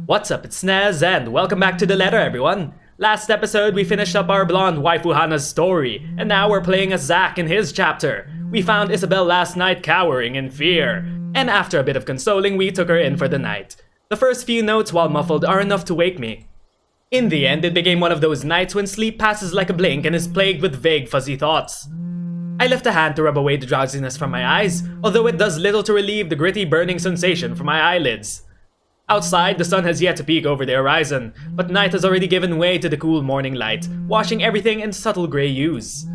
What's up, it's Nez, and welcome back to The Letter, everyone. Last episode, we finished up our blonde waifu Hana's story, and now we're playing as Zack in his chapter. We found Isabel last night cowering in fear, and after a bit of consoling, we took her in for the night. The first few notes, while muffled, are enough to wake me. In the end, it became one of those nights when sleep passes like a blink and is plagued with vague, fuzzy thoughts. I left a hand to rub away the drowsiness from my eyes, although it does little to relieve the gritty, burning sensation from my eyelids. Outside, the sun has yet to peek over the horizon, but night has already given way to the cool morning light, washing everything in subtle grey hues.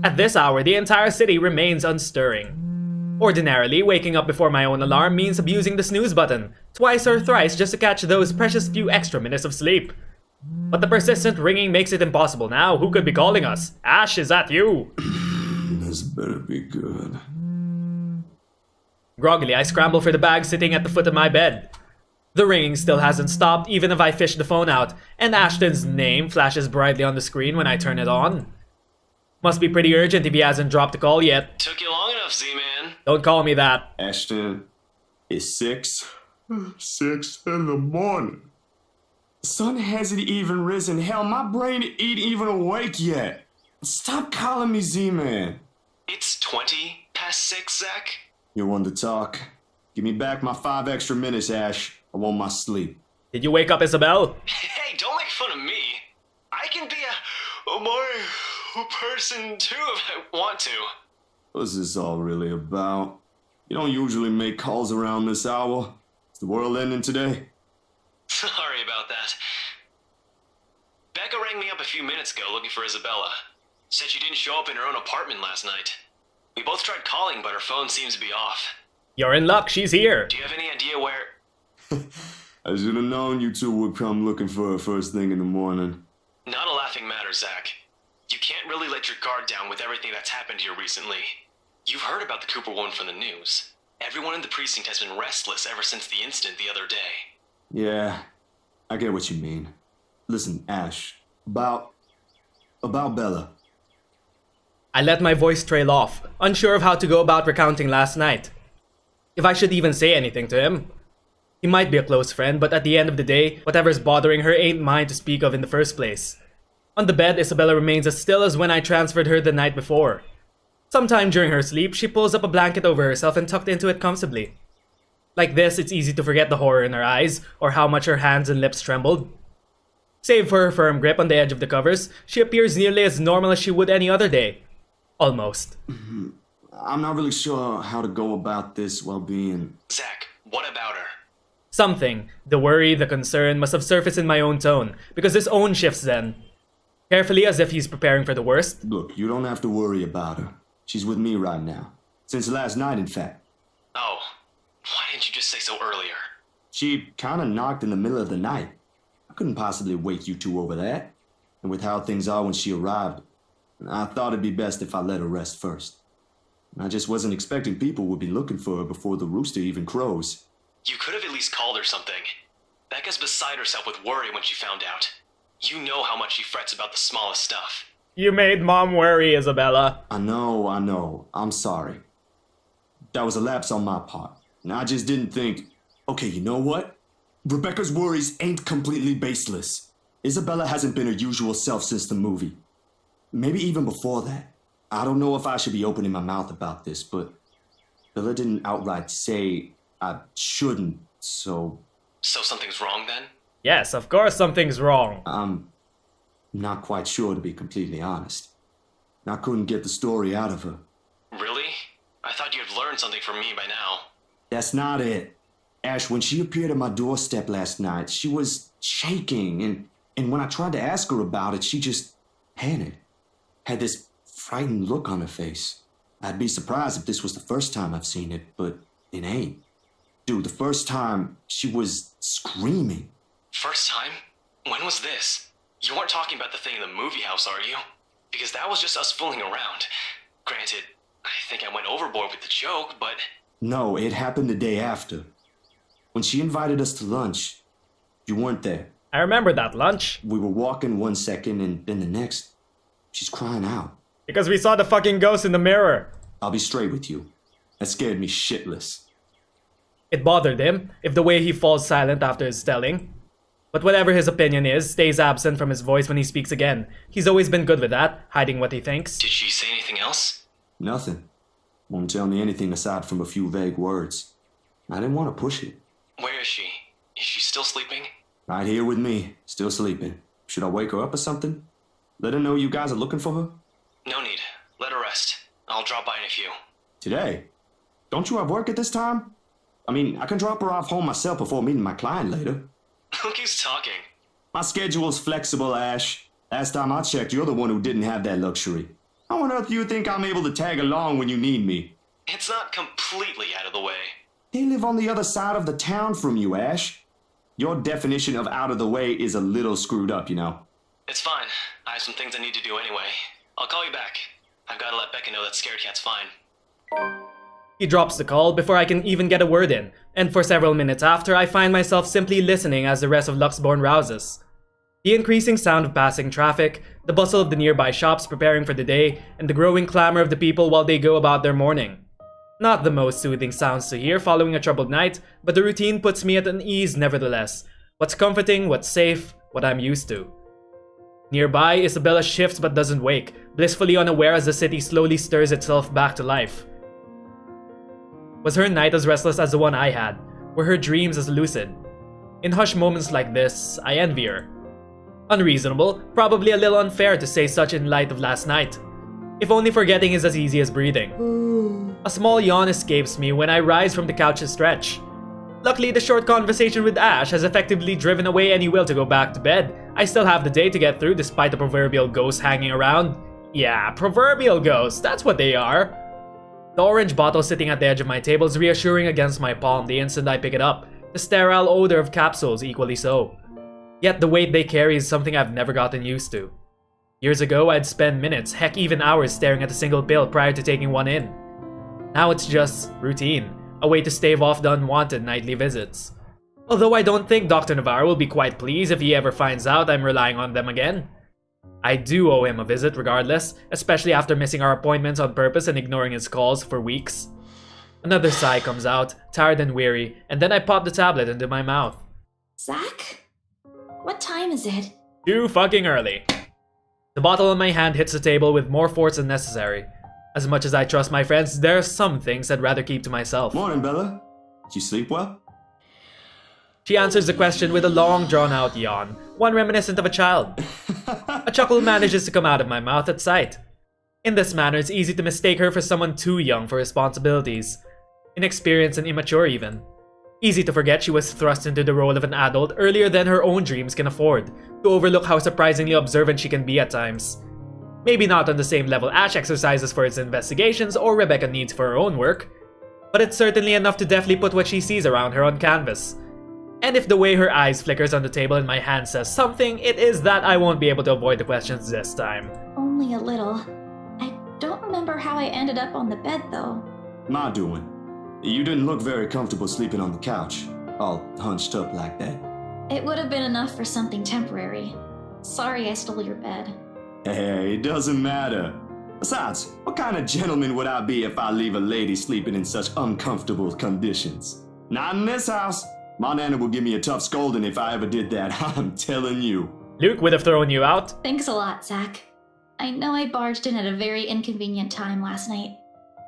At this hour, the entire city remains unstirring. Ordinarily, waking up before my own alarm means abusing the snooze button, twice or thrice just to catch those precious few extra minutes of sleep. But the persistent ringing makes it impossible now. Who could be calling us? Ash, is that you? This better be good. Groggily, I scramble for the bag sitting at the foot of my bed. The ringing still hasn't stopped even if I fish the phone out, and Ashton's name flashes brightly on the screen when I turn it on. Must be pretty urgent if he hasn't dropped the call yet. Took you long enough, Z-Man. Don't call me that. Ashton, it's 6 in the morning. The sun hasn't even risen. Hell, my brain ain't even awake yet. Stop calling me Z-Man. It's 20 past 6, Zack. You want to talk? Give me back my 5 extra minutes, Ash. I want my sleep. Did you wake up Isabel? Hey, don't make fun of me. I can be a more person too if I want to. What's this all really about? You don't usually make calls around this hour. Is the world ending today? Sorry about that. Becca rang me up a few minutes ago looking for Isabella. Said she didn't show up in her own apartment last night. We both tried calling, but her phone seems to be off. You're in luck, she's here. Do you have any idea where... I should have known you two would come looking for her first thing in the morning. Not a laughing matter, Zack. You can't really let your guard down with everything that's happened here recently. You've heard about the Cooper one from the news. Everyone in the precinct has been restless ever since the incident the other day. Yeah, I get what you mean. Listen, Ash, about Bella. I let my voice trail off, unsure of how to go about recounting last night. If I should even say anything to him. He might be a close friend, but at the end of the day, whatever's bothering her ain't mine to speak of in the first place. On the bed, Isabella remains as still as when I transferred her the night before. Sometime during her sleep, she pulls up a blanket over herself and tucked into it comfortably. Like this, it's easy to forget the horror in her eyes, or how much her hands and lips trembled. Save for her firm grip on the edge of the covers, she appears nearly as normal as she would any other day. Almost. I'm not really sure how to go about this while being... Zack, what about her? Something, the worry, the concern, must have surfaced in my own tone, because his own shifts then. Carefully, as if he's preparing for the worst. Look, you don't have to worry about her. She's with me right now. Since last night, in fact. Oh, why didn't you just say so earlier? She kinda knocked in the middle of the night. I couldn't possibly wake you two over that. And with how things are when she arrived, I thought it'd be best if I let her rest first. I just wasn't expecting people would be looking for her before the rooster even crows. You could have at least called her something. Becca's beside herself with worry when she found out. You know how much she frets about the smallest stuff. You made Mom worry, Isabella. I know. I'm sorry. That was a lapse on my part. And I just didn't think, okay, you know what? Rebecca's worries ain't completely baseless. Isabella hasn't been her usual self since the movie. Maybe even before that. I don't know if I should be opening my mouth about this, but Bella didn't outright say I shouldn't, so... So something's wrong then? Yes, of course something's wrong. I'm not quite sure, to be completely honest. I couldn't get the story out of her. Really? I thought you'd learned something from me by now. That's not it. Ash, when she appeared at my doorstep last night, she was shaking, and when I tried to ask her about it, she just panicked. Had this frightened look on her face. I'd be surprised if this was the first time I've seen it, but it ain't. Dude, the first time, she was screaming. First time? When was this? You weren't talking about the thing in the movie house, are you? Because that was just us fooling around. Granted, I think I went overboard with the joke, but... No, it happened the day after. When she invited us to lunch, you weren't there. I remember that lunch. We were walking one second, and then the next, she's crying out. Because we saw the fucking ghost in the mirror. I'll be straight with you. That scared me shitless. It bothered him, if the way he falls silent after his telling. But whatever his opinion is, stays absent from his voice when he speaks again. He's always been good with that, hiding what he thinks. Did she say anything else? Nothing. Won't tell me anything aside from a few vague words. I didn't want to push it. Where is she? Is she still sleeping? Right here with me, still sleeping. Should I wake her up or something? Let her know you guys are looking for her? No need. Let her rest. I'll drop by in a few. Today? Don't you have work at this time? I mean, I can drop her off home myself before meeting my client later. Who keeps talking? My schedule's flexible, Ash. Last time I checked, you're the one who didn't have that luxury. How on earth do you think I'm able to tag along when you need me? It's not completely out of the way. They live on the other side of the town from you, Ash. Your definition of out of the way is a little screwed up, you know. It's fine. I have some things I need to do anyway. I'll call you back. I've got to let Becca know that Scared Cat's fine. He drops the call before I can even get a word in, and for several minutes after, I find myself simply listening as the rest of Luxborn rouses. The increasing sound of passing traffic, the bustle of the nearby shops preparing for the day, and the growing clamor of the people while they go about their morning. Not the most soothing sounds to hear following a troubled night, but the routine puts me at an ease nevertheless. What's comforting, what's safe, what I'm used to. Nearby, Isabella shifts but doesn't wake, blissfully unaware as the city slowly stirs itself back to life. Was her night as restless as the one I had? Were her dreams as lucid? In hushed moments like this, I envy her. Unreasonable, probably a little unfair to say such in light of last night. If only forgetting is as easy as breathing. A small yawn escapes me when I rise from the couch to stretch. Luckily, the short conversation with Ash has effectively driven away any will to go back to bed. I still have the day to get through despite the proverbial ghosts hanging around. Yeah, proverbial ghosts, that's what they are. The orange bottle sitting at the edge of my table is reassuring against my palm the instant I pick it up. The sterile odor of capsules equally so. Yet the weight they carry is something I've never gotten used to. Years ago, I'd spend minutes, heck even hours staring at a single pill prior to taking one in. Now it's just routine, a way to stave off the unwanted nightly visits. Although I don't think Dr. Navarro will be quite pleased if he ever finds out I'm relying on them again. I do owe him a visit regardless, especially after missing our appointments on purpose and ignoring his calls for weeks. Another sigh comes out, tired and weary, and then I pop the tablet into my mouth. Zach? What time is it? Too fucking early. The bottle in my hand hits the table with more force than necessary. As much as I trust my friends, there are some things I'd rather keep to myself. Morning, Bella. Did you sleep well? She answers the question with a long drawn-out yawn, one reminiscent of a child. A chuckle manages to come out of my mouth at sight. In this manner, it's easy to mistake her for someone too young for responsibilities. Inexperienced and immature even. Easy to forget she was thrust into the role of an adult earlier than her own dreams can afford, to overlook how surprisingly observant she can be at times. Maybe not on the same level Ash exercises for its investigations or Rebecca needs for her own work, but it's certainly enough to deftly put what she sees around her on canvas. And if the way her eyes flickers on the table in my hand says something, it is that I won't be able to avoid the questions this time. Only a little. I don't remember how I ended up on the bed, though. My doing. You didn't look very comfortable sleeping on the couch, all hunched up like that. It would have been enough for something temporary. Sorry I stole your bed. Hey, it doesn't matter. Besides, what kind of gentleman would I be if I leave a lady sleeping in such uncomfortable conditions? Not in this house. My nana would give me a tough scolding if I ever did that, I'm telling you. Luke would have thrown you out. Thanks a lot, Zach. I know I barged in at a very inconvenient time last night.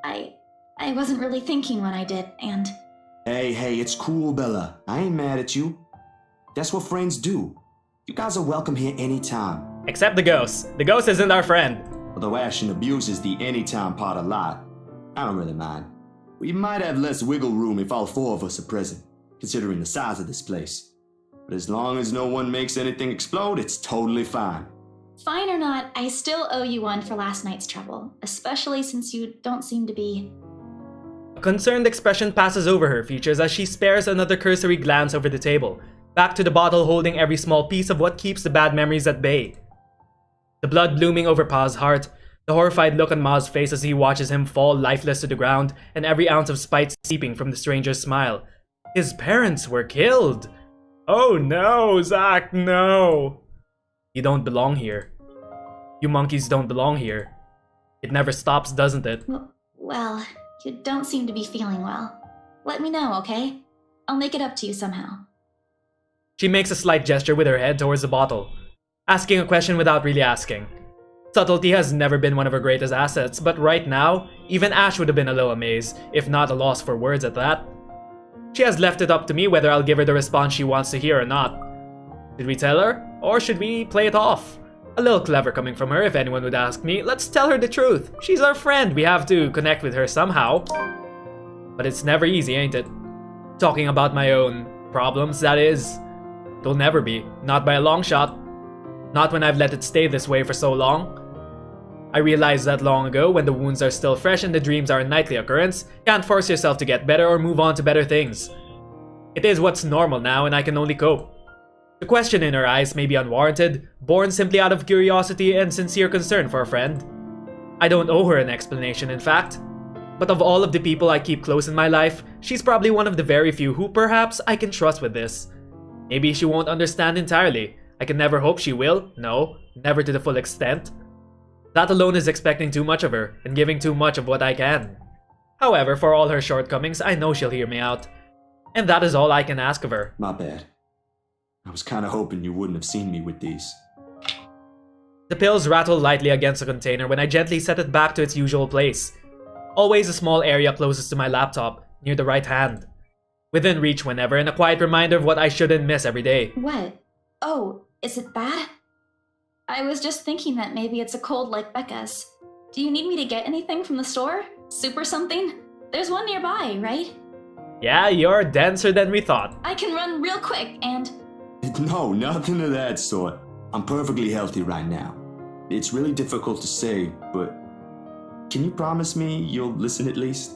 I wasn't really thinking when I did, and... Hey, it's cool, Bella. I ain't mad at you. That's what friends do. You guys are welcome here anytime. Except the ghost. The ghost isn't our friend. Although Ashton abuses the anytime part a lot, I don't really mind. We might have less wiggle room if all four of us are present, considering the size of this place. But as long as no one makes anything explode, it's totally fine. Fine or not, I still owe you one for last night's trouble, especially since you don't seem to be... A concerned expression passes over her features as she spares another cursory glance over the table, back to the bottle holding every small piece of what keeps the bad memories at bay. The blood blooming over Pa's heart, the horrified look on Ma's face as he watches him fall lifeless to the ground, and every ounce of spite seeping from the stranger's smile. His parents were killed! Oh no, Zach, no! You don't belong here. You monkeys don't belong here. It never stops, doesn't it? Well, you don't seem to be feeling well. Let me know, okay? I'll make it up to you somehow. She makes a slight gesture with her head towards the bottle, asking a question without really asking. Subtlety has never been one of her greatest assets, but right now, even Ash would have been a little amazed, if not a loss for words at that. She has left it up to me whether I'll give her the response she wants to hear or not. Should we tell her, or should we play it off? A little clever coming from her if anyone would ask me. Let's tell her the truth. She's our friend, we have to connect with her somehow. But it's never easy, ain't it? Talking about my own problems, that is. It'll never be, not by a long shot. Not when I've let it stay this way for so long. I realized that long ago, when the wounds are still fresh and the dreams are a nightly occurrence, you can't force yourself to get better or move on to better things. It is what's normal now and I can only cope. The question in her eyes may be unwarranted, born simply out of curiosity and sincere concern for a friend. I don't owe her an explanation, in fact. But of all of the people I keep close in my life, she's probably one of the very few who perhaps I can trust with this. Maybe she won't understand entirely. I can never hope she will. No, never to the full extent. That alone is expecting too much of her, and giving too much of what I can. However, for all her shortcomings, I know she'll hear me out. And that is all I can ask of her. My bad. I was kinda hoping you wouldn't have seen me with these. The pills rattle lightly against the container when I gently set it back to its usual place. Always a small area closest to my laptop, near the right hand. Within reach whenever, and a quiet reminder of what I shouldn't miss every day. What? Oh, is it bad? I was just thinking that maybe it's a cold like Becca's. Do you need me to get anything from the store? Soup or something? There's one nearby, right? Yeah, you're denser than we thought. I can run real quick and... No, nothing of that sort. I'm perfectly healthy right now. It's really difficult to say, but can you promise me you'll listen at least?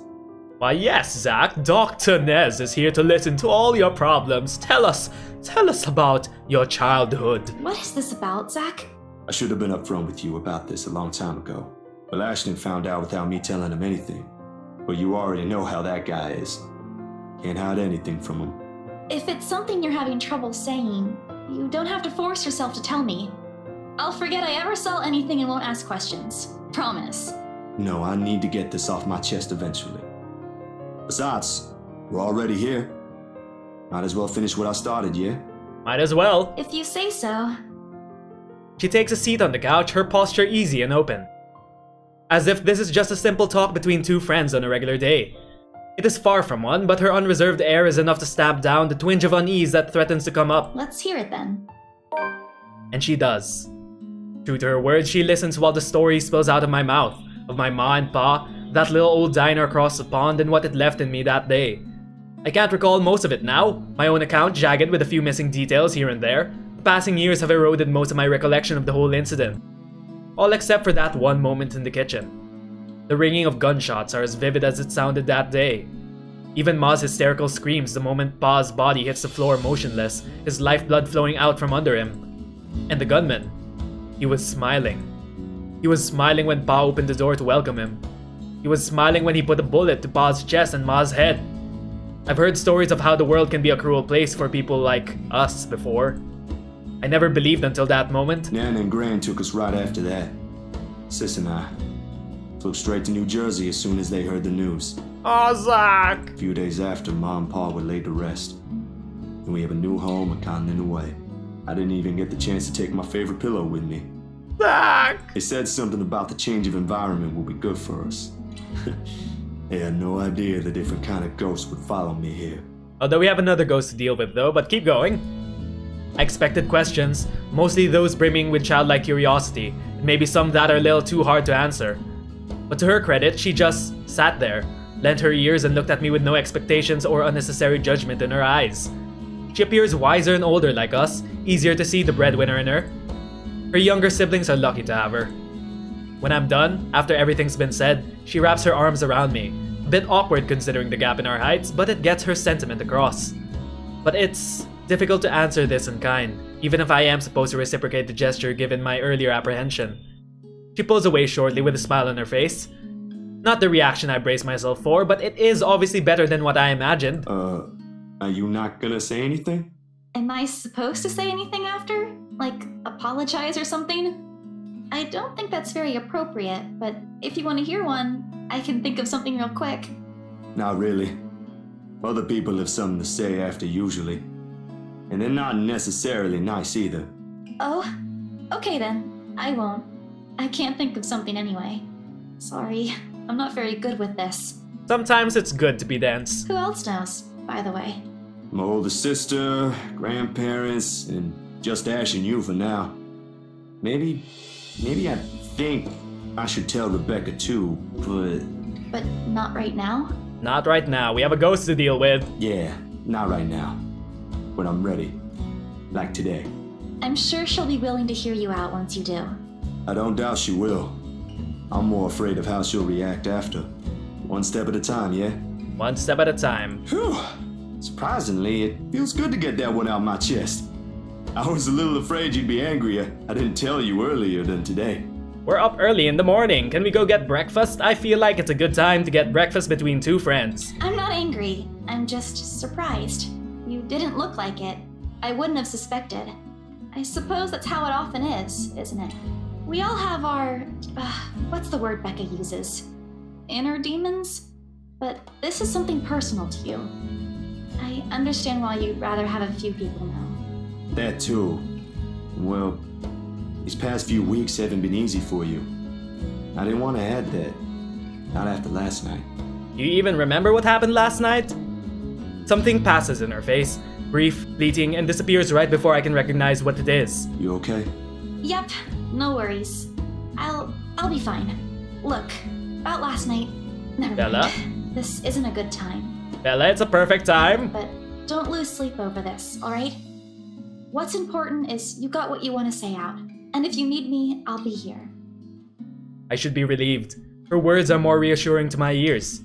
Why yes, Zach, Dr. Nez is here to listen to all your problems. Tell us about your childhood. What is this about, Zach? I should have been upfront with you about this a long time ago. But Ashton found out without me telling him anything. But you already know how that guy is. Can't hide anything from him. If it's something you're having trouble saying, you don't have to force yourself to tell me. I'll forget I ever saw anything and won't ask questions. Promise. No, I need to get this off my chest eventually. Besides, we're already here. Might as well finish what I started, yeah? Might as well. If you say so. She takes a seat on the couch, her posture easy and open. As if this is just a simple talk between two friends on a regular day. It is far from one, but her unreserved air is enough to stamp down the twinge of unease that threatens to come up. Let's hear it then. And she does. True to her words, she listens while the story spills out of my mouth, of my ma and pa, that little old diner across the pond, and what it left in me that day. I can't recall most of it now, my own account jagged with a few missing details here and there. The passing years have eroded most of my recollection of the whole incident. All except for that one moment in the kitchen. The ringing of gunshots are as vivid as it sounded that day. Even Ma's hysterical screams the moment Pa's body hits the floor motionless, his lifeblood flowing out from under him. And the gunman. He was smiling. He was smiling when Pa opened the door to welcome him. He was smiling when he put a bullet to Pa's chest and Ma's head. I've heard stories of how the world can be a cruel place for people like us before. I never believed until that moment. Nan and Gran took us right after that. Sis and I flew straight to New Jersey as soon as they heard the news. Aw, Zach! A few days after, Ma and Pa were laid to rest. And we have a new home a continent away. I didn't even get the chance to take my favorite pillow with me. Zach! They said something about the change of environment will be good for us. They had no idea the different kind of ghost would follow me here. Although we have another ghost to deal with though, but keep going. I expected questions, mostly those brimming with childlike curiosity, and maybe some that are a little too hard to answer. But to her credit, she just sat there, lent her ears and looked at me with no expectations or unnecessary judgment in her eyes. She appears wiser and older like us, easier to see the breadwinner in her. Her younger siblings are lucky to have her. When I'm done, after everything's been said, she wraps her arms around me. A bit awkward considering the gap in our heights, but it gets her sentiment across. But it's difficult to answer this in kind, even if I am supposed to reciprocate the gesture given my earlier apprehension. She pulls away shortly with a smile on her face. Not the reaction I braced myself for, but it is obviously better than what I imagined. Are you not gonna say anything? Am I supposed to say anything after? Like, apologize or something? I don't think that's very appropriate, but if you want to hear one, I can think of something real quick. Not really. Other people have something to say after usually. And they're not necessarily nice either. Oh, okay then. I won't. I can't think of something anyway. Sorry, I'm not very good with this. Sometimes it's good to be dense. Who else knows, by the way? My older sister, grandparents, and just Ash and you for now. Maybe I think I should tell Rebecca too, but But not right now? Not right now, we have a ghost to deal with. yeah, not right now. When I'm ready. Like today. I'm sure she'll be willing to hear you out once you do. I don't doubt she will. I'm more afraid of how she'll react after. One step at a time, yeah? One step at a time. Whew. Surprisingly, it feels good to get that one out my chest. I was a little afraid you'd be angrier. I didn't tell you earlier than today. We're up early in the morning. Can we go get breakfast? I feel like it's a good time to get breakfast between two friends. I'm not angry. I'm just surprised. You didn't look like it. I wouldn't have suspected. I suppose that's how it often is, isn't it? We all have our... what's the word Becca uses? Inner demons? But this is something personal to you. I understand why you'd rather have a few people know. That too. Well, these past few weeks haven't been easy for you. I didn't want to add that. Not after last night. You even remember what happened last night? Something passes in her face, brief, fleeting, and disappears right before I can recognize what it is. You okay? Yep, no worries. I'll be fine. Look, about last night... Never Bella? mind. This isn't a good time. Bella, it's a perfect time. But don't lose sleep over this, alright? What's important is you got what you want to say out. And if you need me, I'll be here. I should be relieved. Her words are more reassuring to my ears.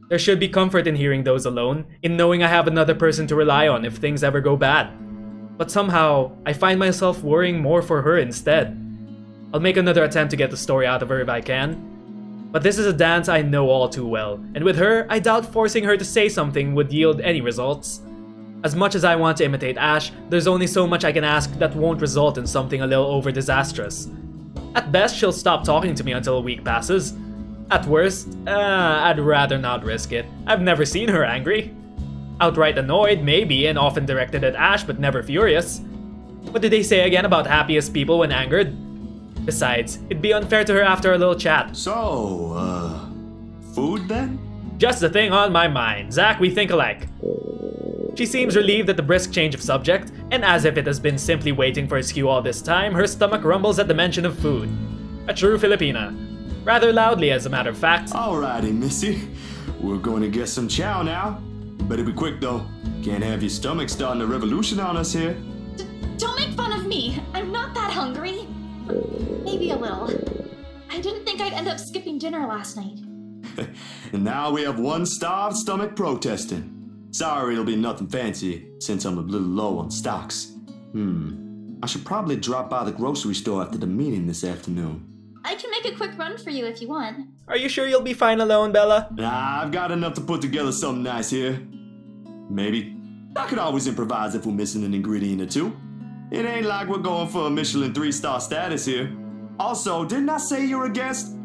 There should be comfort in hearing those alone, in knowing I have another person to rely on if things ever go bad. But somehow, I find myself worrying more for her instead. I'll make another attempt to get the story out of her if I can. But this is a dance I know all too well, and with her, I doubt forcing her to say something would yield any results. As much as I want to imitate Ash, there's only so much I can ask that won't result in something a little over disastrous. At best, she'll stop talking to me until a week passes. At worst, I'd rather not risk it. I've never seen her angry. Outright annoyed, maybe, and often directed at Ash, but never furious. What did they say again about happiest people when angered? Besides, it'd be unfair to her after a little chat. So, food then? Just the thing on my mind. Zach, we think alike. She seems relieved at the brisk change of subject, and as if it has been simply waiting for his cue all this time, her stomach rumbles at the mention of food. A true Filipina. Rather loudly, as a matter of fact. Alrighty, Missy. We're going to get some chow now. Better be quick, though. Can't have your stomach starting a revolution on us here. Don't make fun of me! I'm not that hungry! Maybe a little. I didn't think I'd end up skipping dinner last night. And now we have one starved stomach protesting. Sorry, it'll be nothing fancy, since I'm a little low on stocks. I should probably drop by the grocery store after the meeting this afternoon. I can make a quick run for you if you want. Are you sure you'll be fine alone, Bella? Nah, I've got enough to put together something nice here. Maybe. I could always improvise if we're missing an ingredient or two. It ain't like we're going for a Michelin 3-star status here. Also, didn't I say you're a guest?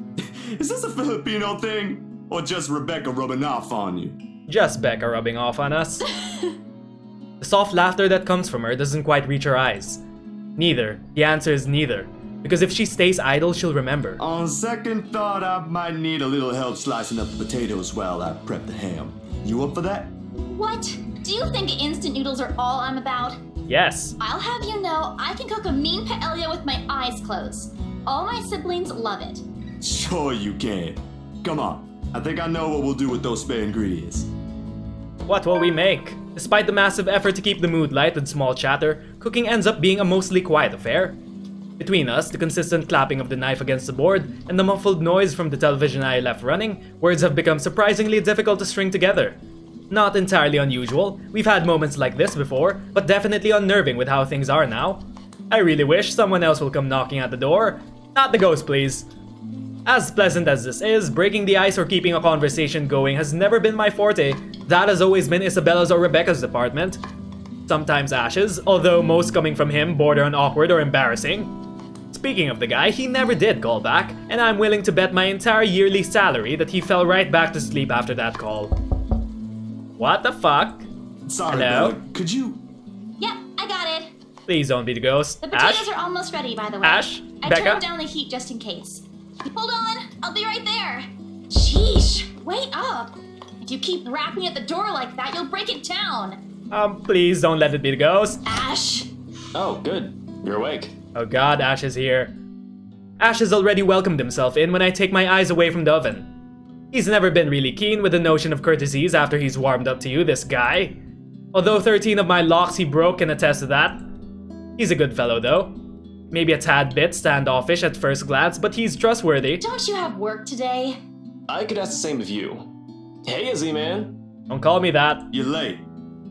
Is this a Filipino thing? Or just Rebecca rubbing off on you? Just Becca rubbing off on us. The soft laughter that comes from her doesn't quite reach her eyes. Neither. The answer is neither. Because if she stays idle, she'll remember. On second thought, I might need a little help slicing up the potatoes while I prep the ham. You up for that? What? Do you think instant noodles are all I'm about? Yes. I'll have you know, I can cook a mean paella with my eyes closed. All my siblings love it. Sure you can. Come on. I think I know what we'll do with those spare ingredients. What will we make? Despite the massive effort to keep the mood light with small chatter, cooking ends up being a mostly quiet affair. Between us, the consistent clapping of the knife against the board, and the muffled noise from the television I left running, words have become surprisingly difficult to string together. Not entirely unusual, we've had moments like this before, but definitely unnerving with how things are now. I really wish someone else will come knocking at the door. Not the ghost, please. As pleasant as this is, breaking the ice or keeping a conversation going has never been my forte. That has always been Isabella's or Rebecca's department. Sometimes Ash's, although most coming from him border on awkward or embarrassing. Speaking of the guy, he never did call back, and I'm willing to bet my entire yearly salary that he fell right back to sleep after that call. What the fuck? Sorry, Hello? Bella. Could you... Yeah, I Please don't be the ghost. The potatoes Ash? are almost ready, by the way. Ash? I Becca? turned down the heat just in case. Hold on, I'll be right there. Sheesh, wait up. If you keep rapping at the door like that, you'll break it down. Please don't let it be the ghost. Ash. Oh, good. You're awake. Oh god, Ash is here. Ash has already welcomed himself in when I take my eyes away from the oven. He's never been really keen with the notion of courtesies after he's warmed up to you, this guy. Although 13 of my locks he broke can attest to that. He's a good fellow though. Maybe a tad bit standoffish at first glance, but he's trustworthy. Don't you have work today? I could ask the same of you. Hey, Z-Man. Don't call me that. You're late.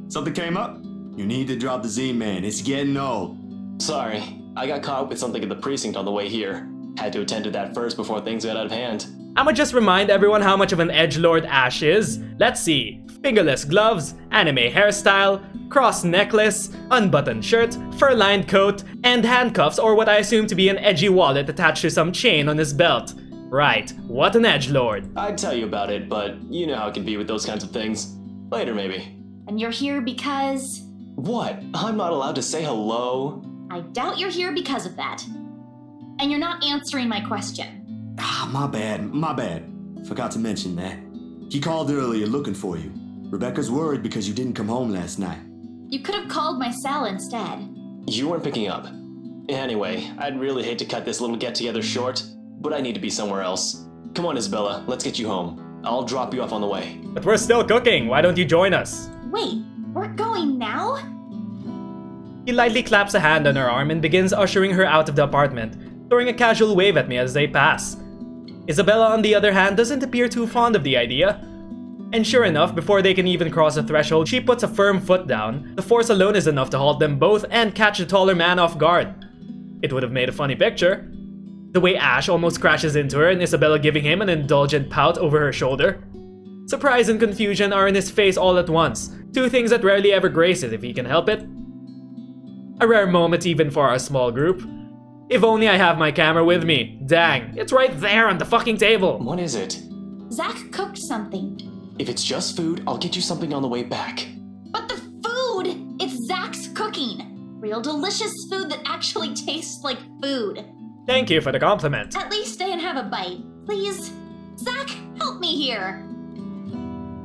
Something came up? You need to drop the Z-Man. It's getting old. Sorry, I got caught up with something at the precinct on the way here. Had to attend to that first before things got out of hand. I'ma just remind everyone how much of an edgelord Ash is. Let's see. Fingerless gloves, anime hairstyle, cross necklace, unbuttoned shirt, fur-lined coat, and handcuffs or what I assume to be an edgy wallet attached to some chain on his belt. Right, what an edgelord. I'd tell you about it, but you know how it can be with those kinds of things. Later, maybe. And you're here because... What? I'm not allowed to say hello? I doubt you're here because of that. And you're not answering my question. Ah, my bad. Forgot to mention that. He called earlier looking for you. Rebecca's worried because you didn't come home last night. You could have called my cell instead. You weren't picking up. Anyway, I'd really hate to cut this little get-together short, but I need to be somewhere else. Come on, Isabella, let's get you home. I'll drop you off on the way. But we're still cooking, why don't you join us? Wait, we're going now? He lightly claps a hand on her arm and begins ushering her out of the apartment, throwing a casual wave at me as they pass. Isabella, on the other hand, doesn't appear too fond of the idea. And sure enough, before they can even cross the threshold, she puts a firm foot down. The force alone is enough to halt them both and catch the taller man off guard. It would have made a funny picture. The way Ash almost crashes into her and Isabella giving him an indulgent pout over her shoulder. Surprise and confusion are in his face all at once, two things that rarely ever grace it if he can help it. A rare moment even for our small group. If only I have my camera with me. Dang, it's right there on the fucking table. What is it? Zach cooked something. If it's just food, I'll get you something on the way back. But the food! It's Zach's cooking. Real delicious food that actually tastes like food. Thank you for the compliment. At least stay and have a bite, please. Zach, help me here.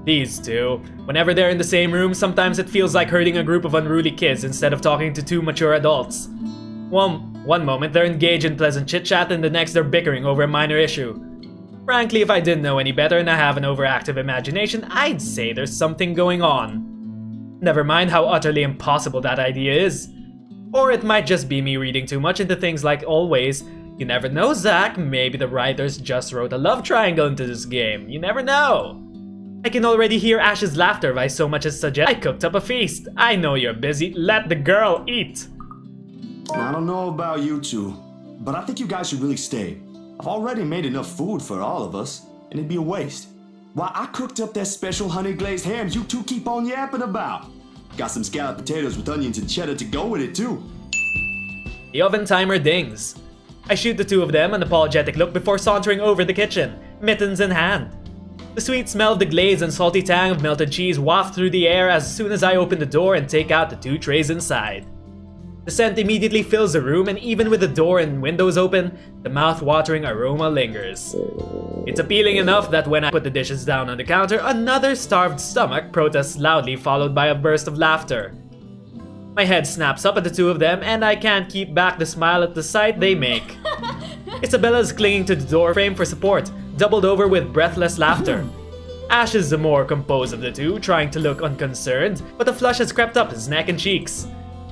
These two. Whenever they're in the same room, sometimes it feels like herding a group of unruly kids instead of talking to two mature adults. One moment they're engaged in pleasant chit-chat and the next they're bickering over a minor issue. Frankly, if I didn't know any better and I have an overactive imagination, I'd say there's something going on. Never mind how utterly impossible that idea is. Or it might just be me reading too much into things like always. You never know, Zach, maybe the writers just wrote a love triangle into this game. You never know. I can already hear Ash's laughter if I so much as suggest I cooked up a feast. I know you're busy, let the girl eat. I don't know about you two, but I think you guys should really stay. I've already made enough food for all of us, and it'd be a waste. Why, I cooked up that special honey glazed ham you two keep on yapping about. Got some scalloped potatoes with onions and cheddar to go with it too. The oven timer dings. I shoot the two of them an apologetic look before sauntering over the kitchen, mittens in hand. The sweet smell of the glaze and salty tang of melted cheese waft through the air as soon as I open the door and take out the two trays inside. The scent immediately fills the room, and even with the door and windows open, the mouth-watering aroma lingers. It's appealing enough that when I put the dishes down on the counter, another starved stomach protests loudly, followed by a burst of laughter. My head snaps up at the two of them, and I can't keep back the smile at the sight they make. Isabella's clinging to the door frame for support, doubled over with breathless laughter. Ash is the more composed of the two, trying to look unconcerned, but a flush has crept up his neck and cheeks.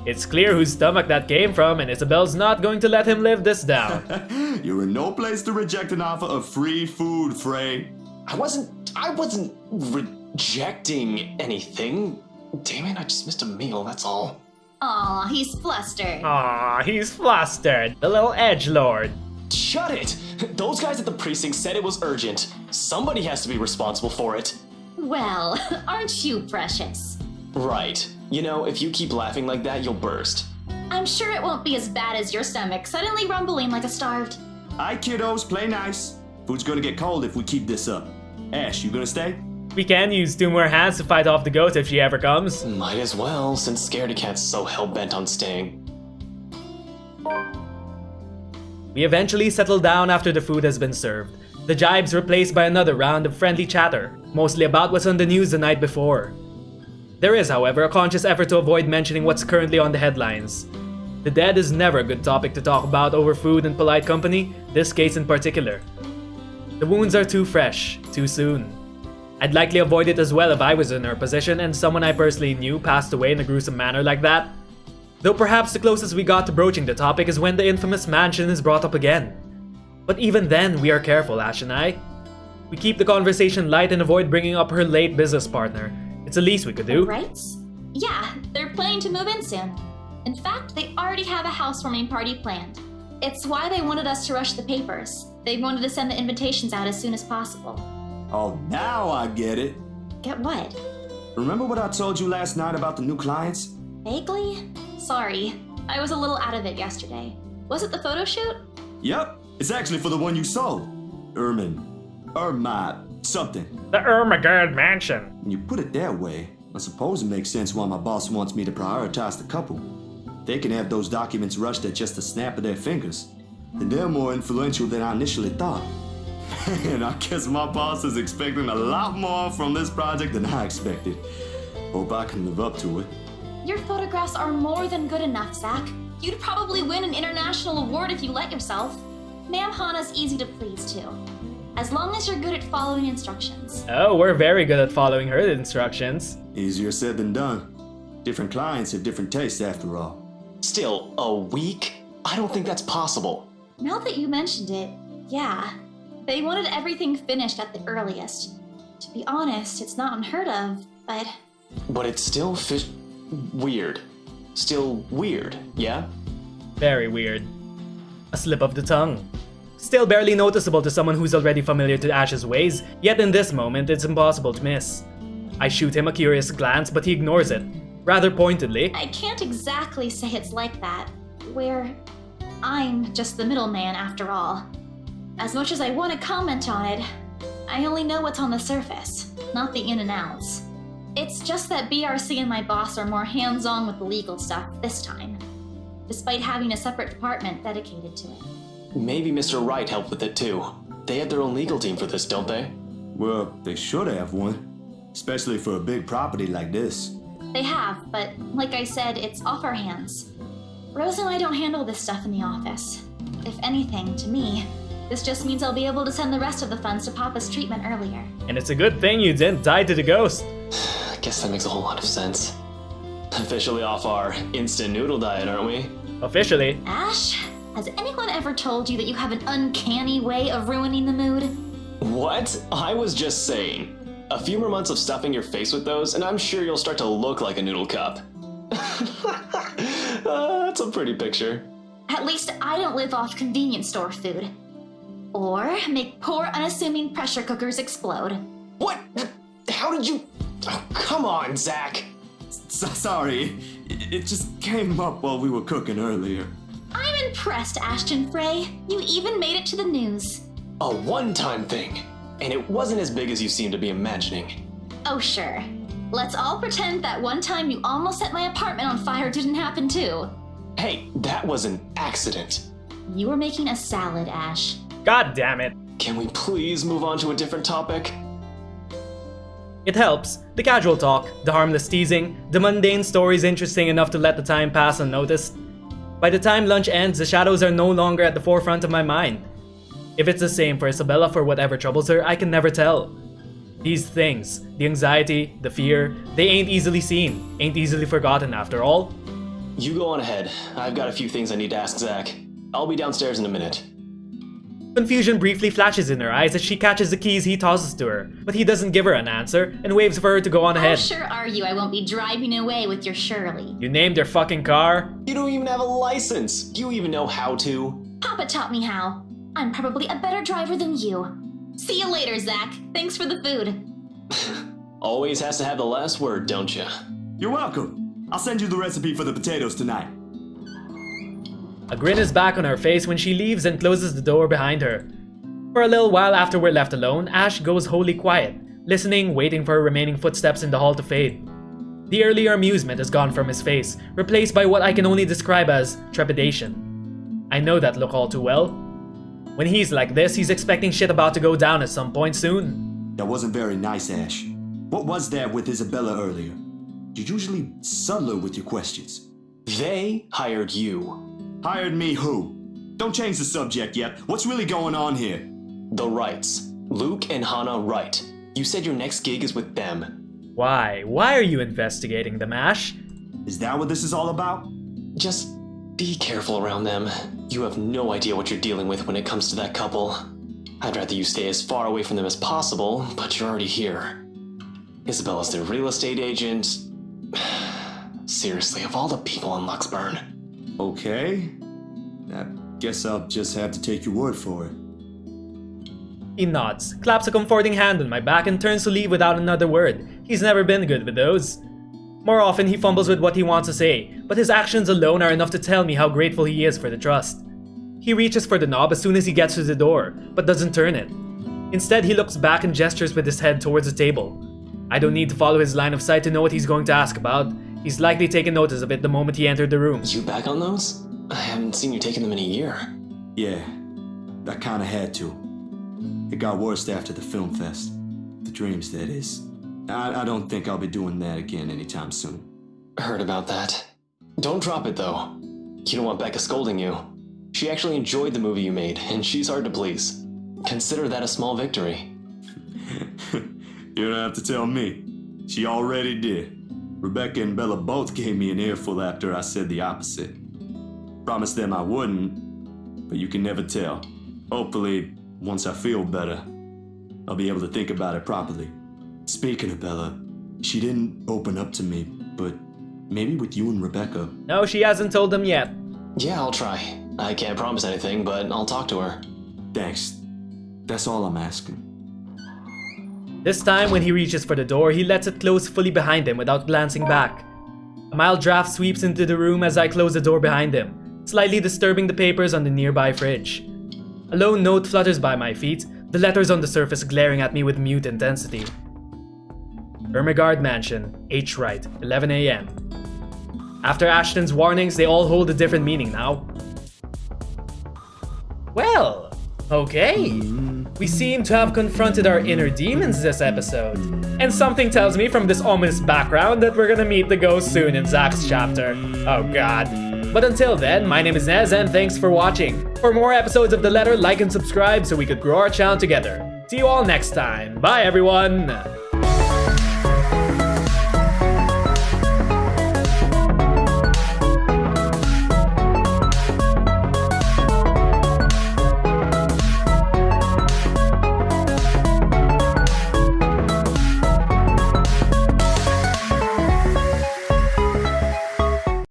It's clear whose stomach that came from, and Isabel's not going to let him live this down. You're in no place to reject an offer of free food, Frey. I wasn't rejecting anything. Damn it, I just missed a meal, that's all. Aw, he's flustered. Aw, he's flustered. The little edgelord. Shut it! Those guys at the precinct said it was urgent. Somebody has to be responsible for it. Well, aren't you precious? Right. You know, if you keep laughing like that, you'll burst. I'm sure it won't be as bad as your stomach suddenly rumbling like a starved. Alright, kiddos, play nice. Food's gonna get cold if we keep this up. Ash, you gonna stay? We can use two more hands to fight off the goat if she ever comes. Might as well, since Scaredy Cat's so hell-bent on staying. We eventually settle down after the food has been served. The jibes replaced by another round of friendly chatter, mostly about what's on the news the night before. There is, however, a conscious effort to avoid mentioning what's currently on the headlines. The dead is never a good topic to talk about over food and polite company, this case in particular. The wounds are too fresh, too soon. I'd likely avoid it as well if I was in her position and someone I personally knew passed away in a gruesome manner like that. Though perhaps the closest we got to broaching the topic is when the infamous mansion is brought up again. But even then, we are careful, Ash and I. We keep the conversation light and avoid bringing up her late business partner. It's the least we could do. Right? Yeah, they're planning to move in soon. In fact, they already have a housewarming party planned. It's why they wanted us to rush the papers. They wanted to send the invitations out as soon as possible. Oh, now I get it. Get what? Remember what I told you last night about the new clients? Vaguely? Sorry, I was a little out of it yesterday. Was it the photo shoot? Yep, it's actually for the one you sold. Something. The Ermagerd Mansion. When you put it that way, I suppose it makes sense why my boss wants me to prioritize the couple. They can have those documents rushed at just a snap of their fingers. And they're more influential than I initially thought. And I guess my boss is expecting a lot more from this project than I expected. Hope I can live up to it. Your photographs are more than good enough, Zach. You'd probably win an international award if you let yourself. Ma'am Hana's easy to please too, as long as you're good at following instructions. Oh, we're very good at following her instructions. Easier said than done. Different clients have different tastes after all. Still, a week? I don't think that's possible. Now that you mentioned it, yeah. They wanted everything finished at the earliest. To be honest, it's not unheard of, but... But it's still weird. Still weird, yeah? Very weird. A slip of the tongue. Still barely noticeable to someone who's already familiar to Ash's ways, yet in this moment it's impossible to miss. I shoot him a curious glance, but he ignores it. Rather pointedly. I can't exactly say it's like that, where I'm just the middleman after all. As much as I want to comment on it, I only know what's on the surface, not the in and outs. It's just that BRC and my boss are more hands-on with the legal stuff this time, despite having a separate department dedicated to it. Maybe Mr. Wright helped with it too. They have their own legal team for this, don't they? Well, they should have one. Especially for a big property like this. They have, but like I said, it's off our hands. Rose and I don't handle this stuff in the office. If anything, to me, this just means I'll be able to send the rest of the funds to Papa's treatment earlier. And it's a good thing you didn't die to the ghost. I guess that makes a whole lot of sense. Officially off our instant noodle diet, aren't we? Officially. Ash, has anyone ever told you that you have an uncanny way of ruining the mood? What? I was just saying. A few more months of stuffing your face with those, and I'm sure you'll start to look like a noodle cup. That's a pretty picture. At least I don't live off convenience store food. Or make poor, unassuming pressure cookers explode. What? How did you... Oh, come on, Zach. Sorry, it just came up while we were cooking earlier. I'm impressed, Ashton Frey. You even made it to the news. A one-time thing. And it wasn't as big as you seem to be imagining. Oh, sure. Let's all pretend that one time you almost set my apartment on fire didn't happen too. Hey, that was an accident. You were making a salad, Ash. God damn it. Can we please move on to a different topic? It helps. The casual talk, the harmless teasing, the mundane stories interesting enough to let the time pass unnoticed. By the time lunch ends, the shadows are no longer at the forefront of my mind. If it's the same for Isabella for whatever troubles her, I can never tell. These things, the anxiety, the fear, they ain't easily seen, ain't easily forgotten after all. You go on ahead. I've got a few things I need to ask Zach. I'll be downstairs in a minute. Confusion briefly flashes in her eyes as she catches the keys he tosses to her, but he doesn't give her an answer and waves for her to go on ahead. How sure are you I won't be driving away with your Shirley? You named your fucking car? You don't even have a license. Do you even know how to? Papa taught me how. I'm probably a better driver than you. See you later, Zach. Thanks for the food. Always has to have the last word, don't you? You're welcome. I'll send you the recipe for the potatoes tonight. A grin is back on her face when she leaves and closes the door behind her. For a little while after we're left alone, Ash goes wholly quiet, listening, waiting for her remaining footsteps in the hall to fade. The earlier amusement is gone from his face, replaced by what I can only describe as trepidation. I know that look all too well. When he's like this, he's expecting shit about to go down at some point soon. That wasn't very nice, Ash. What was that with Isabella earlier? You're usually subtler with your questions. They hired you. Hired me who? Don't change the subject yet. What's really going on here? The Wrights. Luke and Hannah Wright. You said your next gig is with them. Why? Why are you investigating them, Ash? Is that what this is all about? Just be careful around them. You have no idea what you're dealing with when it comes to that couple. I'd rather you stay as far away from them as possible, but you're already here. Isabella's their real estate agent. Seriously, of all the people in Luxburn. Okay. I guess I'll just have to take your word for it. He nods, claps a comforting hand on my back, and turns to leave without another word. He's never been good with those. More often, he fumbles with what he wants to say, but his actions alone are enough to tell me how grateful he is for the trust. He reaches for the knob as soon as he gets to the door, but doesn't turn it. Instead, he looks back and gestures with his head towards the table. I don't need to follow his line of sight to know what he's going to ask about. He's likely taken notice of it the moment he entered the room. You back on those? I haven't seen you taking them in a year. Yeah, I kinda had to. It got worse after the film fest. The dreams, that is. I don't think I'll be doing that again anytime soon. Heard about that. Don't drop it though. You don't want Becca scolding you. She actually enjoyed the movie you made, and she's hard to please. Consider that a small victory. You don't have to tell me. She already did. Rebecca and Bella both gave me an earful after I said the opposite. Promised them I wouldn't, but you can never tell. Hopefully, once I feel better, I'll be able to think about it properly. Speaking of Bella, she didn't open up to me, but maybe with you and Rebecca. No, she hasn't told them yet. Yeah, I'll try. I can't promise anything, but I'll talk to her. Thanks. That's all I'm asking. This time, when he reaches for the door, he lets it close fully behind him without glancing back. A mild draft sweeps into the room as I close the door behind him, slightly disturbing the papers on the nearby fridge. A lone note flutters by my feet, the letters on the surface glaring at me with mute intensity. Ermengarde Mansion, H. Wright, 11 a.m. After Ashton's warnings, they all hold a different meaning now. Well, okay. We seem to have confronted our inner demons this episode. And something tells me from this ominous background that we're gonna meet the ghost soon in Zach's chapter. Oh god. But until then, my name is Nez and thanks for watching. For more episodes of The Letter, like and subscribe so we could grow our channel together. See you all next time. Bye everyone!